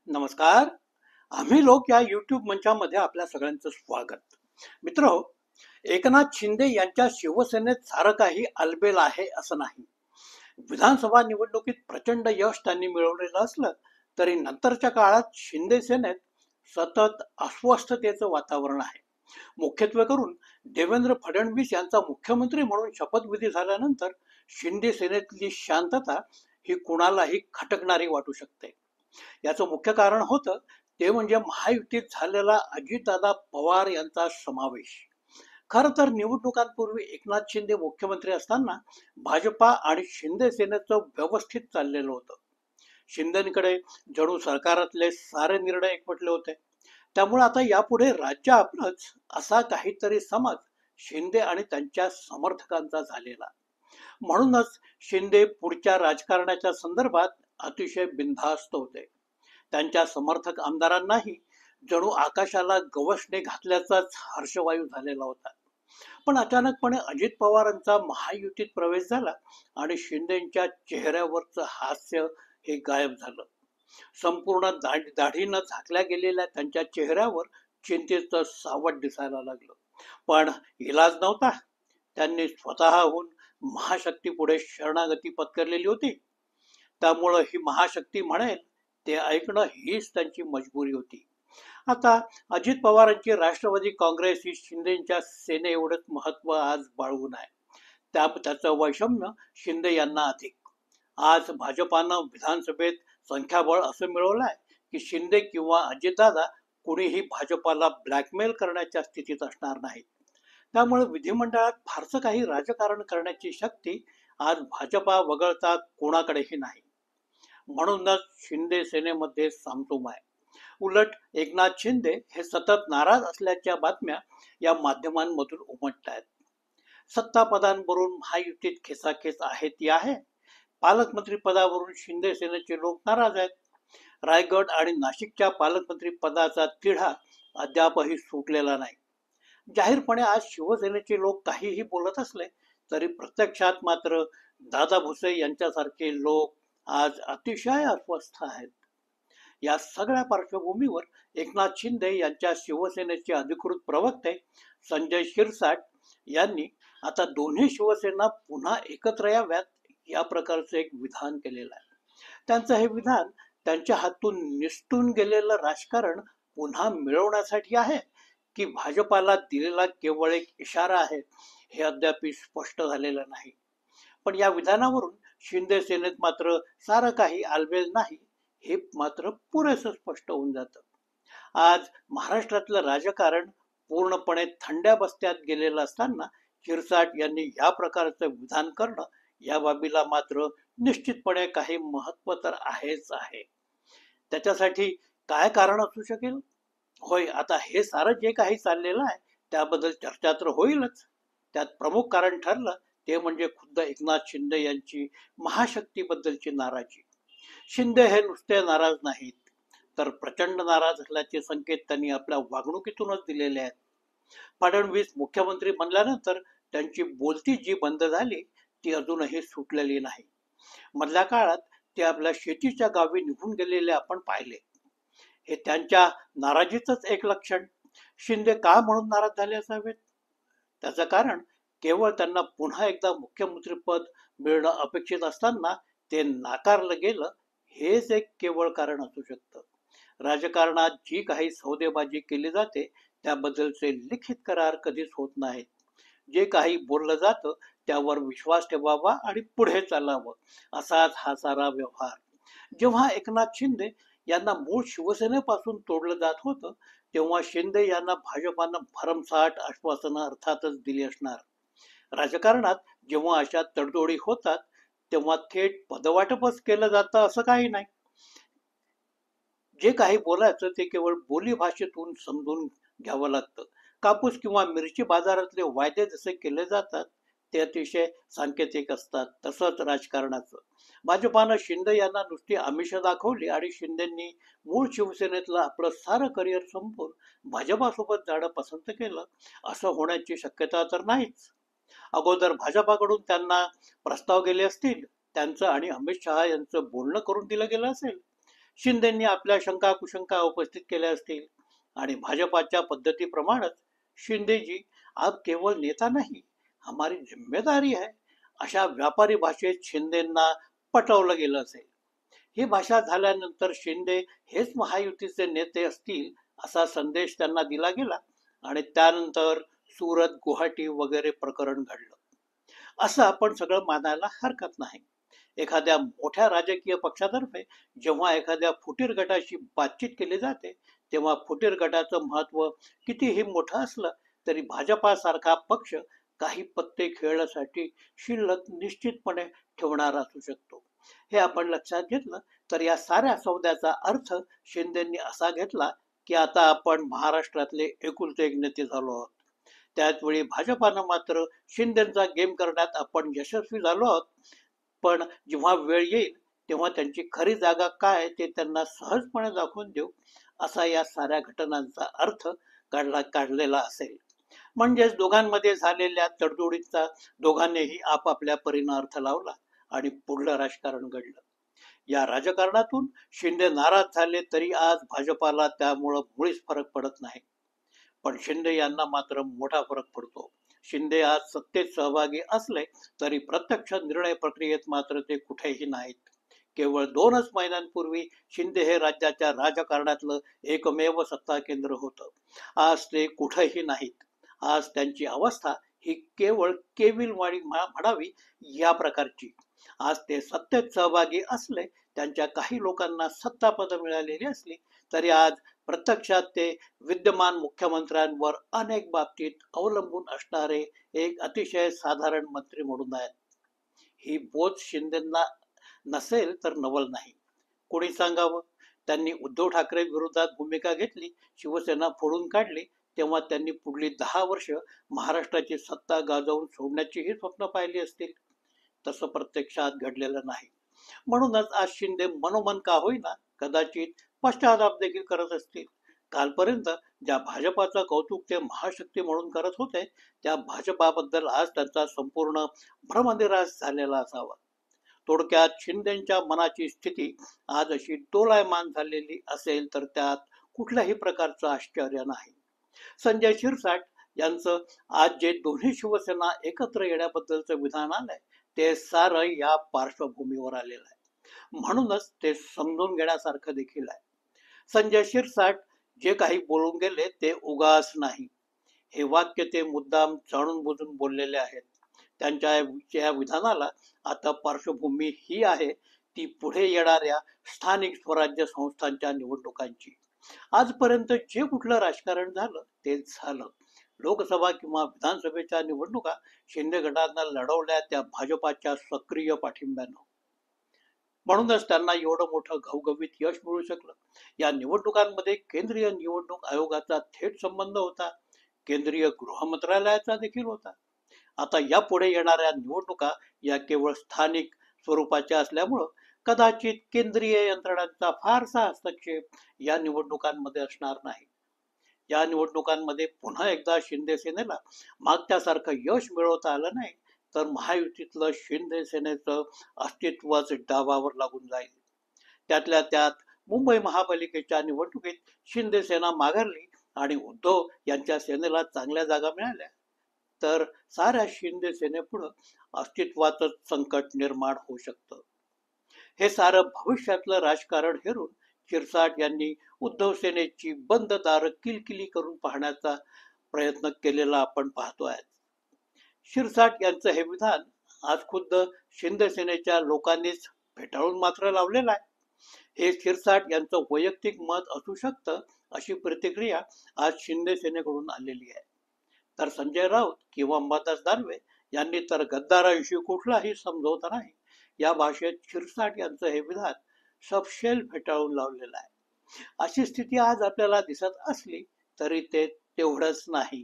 नमस्कार. आम्ही लोक या YouTube मंचामध्ये आपल्या सगळ्यांचं स्वागत. मित्रहो, एकनाथ शिंदे यांच्या शिवसेनेत सारं काही आलबेल आहे असं नाही. विधानसभा निवडणुकीत प्रचंड यश त्यांनी मिळवलेलं असलं तरी नंतरच्या काळात शिंदे सेनेत सतत अस्वस्थतेचं वातावरण आहे. मुख्यत्वे करून देवेंद्र फडणवीस यांचा मुख्यमंत्री म्हणून शपथविधी झाल्यानंतर शिंदे सेनेतली शांतता ही कुणालाही खटकणारी वाटू शकते. याचं मुख्य कारण होतं ते म्हणजे महायुतीत झालेला अजितदादा पवार यांचा समावेश. खरं तर निवडणुकांपूर्वी एकनाथ शिंदे मुख्यमंत्री असताना भाजपा आणि शिंदे सेनेचं व्यवस्थित चाललेलं होतं. शिंदेकडे जणू सरकारातले सारे निर्णय एकवटले होते. त्यामुळे आता यापुढे राज्य आपलंच असा काहीतरी समज शिंदे आणि त्यांच्या समर्थकांचा झालेला. म्हणूनच शिंदे पुढच्या राजकारणाच्या संदर्भात अतिशय बिनधास्त होते. त्यांच्या समर्थक आमदारांनाही जणू आकाशाला गवसणे घातल्याचाच हर्षवायू झालेला होता. पण अचानकपणे अजित पवारांचा महायुतीत प्रवेश झाला आणि शिंदेच्या चेहऱ्यावरचं हास्य हे गायब झालं. संपूर्ण दाढीनं झाकल्या गेलेल्या त्यांच्या चेहऱ्यावर चिंतेचं सावट दिसायला लागलं. पण इलाज नव्हता. त्यांनी स्वतःहून महाशक्ती पुढे शरणागती पत्करलेली होती. त्यामुळं ही महाशक्ती म्हणेल ते ऐकणं हीच त्यांची मजबुरी होती. आता अजित पवारांची राष्ट्रवादी काँग्रेस ही शिंदेच्या सेने एवढंच महत्व आज बाळगून आहे. त्याचं वैषम्य शिंदे यांना अधिक. आज भाजपानं विधानसभेत संख्याबळ असं मिळवलं आहे की शिंदे किंवा अजितदादा कुणीही भाजपाला ब्लॅकमेल करण्याच्या स्थितीत असणार नाहीत. त्यामुळे विधिमंडळात फारसं काही राजकारण करण्याची शक्ती आज भाजपा वगळता कोणाकडेही नाही. म्हणूनच शिंदे सेनेमध्ये सामसूम आहे. उलट एकनाथ शिंदे हे सतत नाराज असल्याच्या बातम्या या माध्यमांमधून उमटत आहेत. सत्ता पदांवरून महायुतीत खेचाखेच आहे ती आहे. पालकमंत्री पदावरून शिंदे सेनेचे लोक नाराज आहेत. रायगड आणि नाशिकच्या पालकमंत्री पदाचा तिढा अद्यापही सुटलेला नाही. जाहीरपणे आज शिवसेनेचे लोक काहीही बोलत असले तरी प्रत्यक्षात मात्र दादा भुसे यांच्यासारखे लोक आज अतिशय अस्वस्थ आहेत. या सगळ्या पार्श्वभूमीवर एकनाथ शिंदे यांच्या शिवसेनेचे अधिकृत प्रवक्ते संजय शिरसाट यांनी आता दोन्ही शिवसेना पुन्हा एकत्र याव्यात या प्रकारचं एक विधान केलेलं आहे. त्यांचं हे विधान त्यांच्या हातून निसटून गेलेलं राजकारण पुन्हा मिळवण्यासाठी आहे की भाजपाला दिलेला केवळ एक इशारा आहे हे अद्याप स्पष्ट झालेलं नाही. पण या विधानावरून शिंदे सेनेत मात्र सारं काही आलबेल नाही हे मात्र पुरेसं स्पष्ट होऊन जातं. आज महाराष्ट्रातलं राजकारण पूर्णपणे थंड्या बस्त्यात गेलेलं असताना शिरसाट यांनी या प्रकारचं विधान करणं या बाबीला मात्र निश्चितपणे काही महत्व तर आहेच आहे. त्याच्यासाठी काय कारण असू शकेल? होय, आता हे सारं जे काही चाललेलं आहे त्याबद्दल चर्चा तर होईलच. त्यात प्रमुख कारण ठरलं ते म्हणजे खुद्द एकनाथ शिंदे यांची महाशक्तीबद्दलची नाराजी. शिंदे हे नुसते नाराज नाहीत तर प्रचंड नाराज असल्याचे संकेत त्यांनी आपल्या वागणुकीतूनच दिलेले आहेत. फडणवीस मुख्यमंत्री बनल्यानंतर त्यांची बोलती जी बंद झाली ती अजूनही सुटलेली नाही. मधल्या काळात ते आपल्या शेतीच्या गावी निघून गेलेले आपण पाहिले. हे त्यांच्या नाराजीचंच एक लक्षण. शिंदे का म्हणून नाराज झाले असावेत? त्याचं कारण केवळ त्यांना पुन्हा एकदा मुख्यमंत्रीपद मिळणं अपेक्षित असताना ते नाकारलं गेलं हेच एक केवळ कारण असू शकतं. राजकारणात जी काही सौदेबाजी केली जाते त्याबद्दलचे लिखित करार कधीच होत नाहीत. जे काही बोललं जातं त्यावर विश्वास ठेवावा आणि पुढे चालावं असाच हा सारा व्यवहार. जेव्हा एकनाथ शिंदे यांना मूळ शिवसेनेपासून तोडलं जात होतं तेव्हा शिंदे यांना भाजपानं भरमसाठ आश्वासनं अर्थातच दिली असणार. राजकारणात जेव्हा अशा तडजोडी होतात तेव्हा थेट पदवाटपच केलं जातं असं काही नाही. जे काही बोलायचं ते केवळ बोली भाषेतून समजून घ्यावं लागतं. कापूस किंवा मिरची बाजारातले वायदे जसे केले जातात ते अतिशय सांकेतिक असतात. तसंच राजकारणाचं. भाजपानं शिंदे यांना नुसती आमिष दाखवली आणि शिंदेंनी मूळ शिवसेनेतलं आपलं सारं करिअर संपवून भाजपासोबत जाणं पसंत केलं असं होण्याची शक्यता तर नाहीच. अगोदर भाजपाकडून त्यांना प्रस्ताव गेले असतील, त्यांचं आणि अमित शहा यांचं बोलणं करून दिलं गेलं असेल. शिंदेंनी आपल्या शंका कुशंका उपस्थित केल्या असतील आणि भाजपाच्या पद्धतीप्रमाणेच शिंदेजी अब केवळ नेता नाही, हमारी जिम्मेदारी है अशा व्यापारी भाषेत शिंदेंना पटवलं गेलं असेल. ही भाषा झाल्यानंतर शिंदे हेच महायुतीचे नेते असतील असा संदेश त्यांना दिला गेला आणि त्यानंतर सुरत, गुवाहाटी वगैरे प्रकरण घडलं. असं आपण सगळं मानायला हरकत नाही. एखाद्या मोठ्या राजकीय पक्षातर्फे जेव्हा एखाद्या फुटीर गटाशी बातचीत केली जाते, तेव्हा फुटीर गटाचं महत्व कितीही मोठं असलं तरी भाजपासारखा पक्ष काही पत्ते खेळण्यासाठी शिल्लक निश्चितपणे ठेवणारा असू शकतो. हे आपण लक्षात घेतलं तर या साऱ्या सौद्याचा अर्थ शिंदेंनी असा घेतला की आता आपण महाराष्ट्रातले एकुलते एक नेते झालो आहोत. त्याचवेळी भाजपानं मात्र शिंदेचा गेम करण्यात आपण यशस्वी झालो आहोत, पण जेव्हा वेळ येईल तेव्हा त्यांची खरी जागा काय ते त्यांना सहजपणे दाखवून देऊ असा या साऱ्या घटनांचा अर्थ काढलेला असेल. म्हणजेच दोघांमध्ये झालेल्या तडजोडीचा दोघांनीही आपापल्या परीने अर्थ लावला आणि पुढलं राजकारण घडलं. या राजकारणातून शिंदे नाराज झाले तरी आज भाजपाला त्यामुळं मुळीच फरक पडत नाही, पण शिंदे यांना मात्र मोठा फरक पडतो. शिंदे आज सत्तेत सहभागी असले तरी प्रत्यक्ष निर्णय प्रक्रियेत मात्र ते कुठेही नाहीत. केवळ 2च महिन्यांपूर्वी शिंदे हे राज्याच्या राजकारणातलं एकमेव सत्ता केंद्र होतं. आज ते कुठेही नाहीत. आज त्यांची अवस्था ही केवळ केविलवाणी म्हणावी या प्रकारची. आज ते सत्तेत सहभागी असले, त्यांच्या काही लोकांना सत्तापद मिळालेली असली तरी आज प्रत्यक्षात ते विद्यमान मुख्यमंत्र्यांवर अनेक बाबतीत अवलंबून असणारे एक अतिशय साधारण मंत्री म्हणून आहेत. ही बोध शिंदेंना नसेल तर नवल नाही. कोणी सांगावं? त्यांनी उद्धव ठाकरे विरोधात भूमिका घेतली, शिवसेना फोडून काढली, तेव्हा त्यांनी पुढली 10 वर्ष महाराष्ट्राची सत्ता गाजवून सोडण्याचीही स्वप्न पाहिली असतील. तसं प्रत्यक्षात घडलेलं नाही. म्हणूनच आज शिंदे मनोमन का होईना कदाचित पश्चाताप देखील करत असतील. कालपर्यंत ज्या भाजपाचं कौतुक ते महाशक्ती म्हणून करत होते, त्या भाजपाबद्दल आज त्यांचा संपूर्ण भ्रमनिराश झालेला असावा. थोडक्यात शिंदेच्या मनाची स्थिती आज अशी डोलायमान झालेली असेल तर त्यात कुठल्याही प्रकारचं आश्चर्य नाही. संजय शिरसाट यांचं आज जे दोन्ही शिवसेना एकत्र येण्याबद्दलचं विधान आलंय ते सारं या पार्श्वभूमीवर आलेलं आहे. म्हणूनच ते समजून घेण्यासारखं देखील आहे. संजय शिरसाट जे काही बोलून गेले ते उगाच नाही. हे वाक्य ते मुद्दाम जाणून बुजून बोललेले आहेत. त्यांच्या या विधानाला आता पार्श्वभूमी ही आहे ती पुढे येणाऱ्या स्थानिक स्वराज्य संस्थांच्या निवडणुकांची. आजपर्यंत जे कुठलं राजकारण झालं ते झालं. लोकसभा किंवा विधानसभेच्या निवडणुका शिंदे गटानं लढवल्या त्या भाजपाच्या सक्रिय पाठिंब्यानं. म्हणूनच त्यांना एवढं मोठं घवघवीत यश मिळू शकलं. या निवडणुकांमध्ये केंद्रीय निवडणूक आयोगाचा थेट संबंध होता, केंद्रीय गृह मंत्रालयाचा देखील होता. आता यापुढे येणाऱ्या निवडणुका या केवळ स्थानिक स्वरूपाच्या असल्यामुळं कदाचित केंद्रीय यंत्रणांचा फारसा हस्तक्षेप या निवडणुकांमध्ये असणार नाही. या निवडणुकांमध्ये पुन्हा एकदा शिंदे सेनेला मागच्यासारखं यश मिळवता आलं नाही तर महायुतीतलं शिंदे सेनेचं अस्तित्वच डावावर लागून जाईल. त्यातल्या त्यात मुंबई महापालिकेच्या निवडणुकीत शिंदे सेना माघारली आणि उद्धव यांच्या सेनेला चांगल्या जागा मिळाल्या तर साऱ्या शिंदे सेनेपुढं अस्तित्वाचं संकट निर्माण होऊ शकतं. हे सारं भविष्यातलं राजकारण हेरून शिरसाट यांनी उद्धव सेनेची बंद दारं किलकिली करून पाहण्याचा प्रयत्न केलेला आपण पाहतोय. शिरसाट यांचं हे विधान आज खुद्द शिंदे सेनेच्या लोकांनीच फेटाळून मात्र लावलेलं आहे. हे शिरसाट यांचं वैयक्तिक मत असू शकतं अशी प्रतिक्रिया आज शिंदे सेनेकडून आलेली आहे. तर संजय राऊत किंवा अंबादास दानवे यांनी तर गद्दाराविषयी कुठलाही समजवता नाही या भाषेत शिरसाट यांचं हे विधान सपशेल फेटाळून लावलेलं आहे. अशी स्थिती आज आपल्याला दिसत असली तरी ते तेवढंच नाही.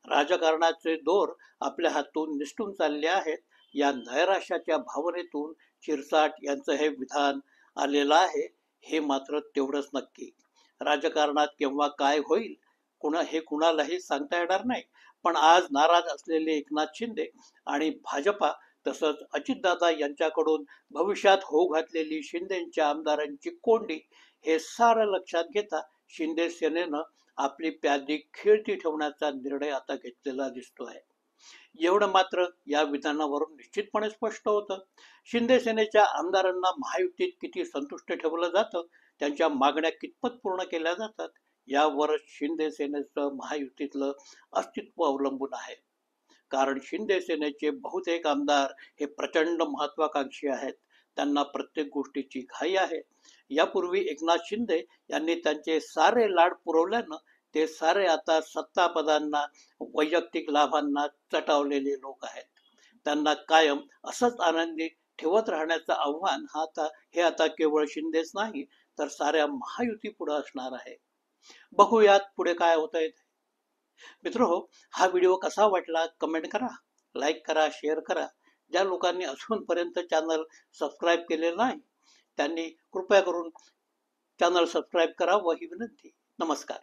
राजकारणाचे दोर आपल्या हातून निसटून चालले आहेत या नैराश्याच्या भावनेतून शिरसाट यांचं हे विधान आलेलं आहे हे मात्र तेवढंच नक्की. राजकारणात केव्हा काय होईल हे कुणालाही सांगता येणार नाही, पण आज नाराज असलेले एकनाथ शिंदे आणि भाजपा तसंच अजितदादा यांच्याकडून भविष्यात होऊ घातलेली शिंदेच्या आमदारांची कोंडी हे सारं लक्षात घेता शिंदे सेनेनं आपली प्यादी खेळती ठेवण्याचा निर्णय आता घेतलेला दिसतोय. एवढं मात्र या विधानावरून निश्चितपणे स्पष्ट होतं. शिंदे सेनेच्या आमदारांना महायुतीत किती संतुष्ट ठेवलं जातं, त्यांच्या मागण्या कितपत पूर्ण केल्या जातात, यावरच शिंदे सेनेचं महायुतीतलं अस्तित्व अवलंबून आहे. कारण शिंदे सेनेचे बहुतेक आमदार हे प्रचंड महत्वाकांक्षी आहेत. त्यांना प्रत्येक गोष्टीची घाई आहे. यापूर्वी एकनाथ शिंदे यांनी त्यांचे सारे लाड पुरवल्यानं ते सारे आता सत्तापदांना, वैयक्तिक लाभांना चटावलेले लोक आहेत. त्यांना कायम असंच आनंदी ठेवत राहण्याचं आव्हान हे आता केवळ शिंदेच नाही तर साऱ्या महायुती पुढे असणार आहे. बघूयात पुढे काय होतंय. मित्रहो, हा व्हिडिओ कसा वाटला कमेंट करा, लाईक करा, शेअर करा. ज्या लोकांनी अजूनपर्यंत चॅनल सबस्क्राईब केलेलं नाही त्यांनी कृपया करून चॅनल सबस्क्राईब करा व ही विनंती. नमस्कार.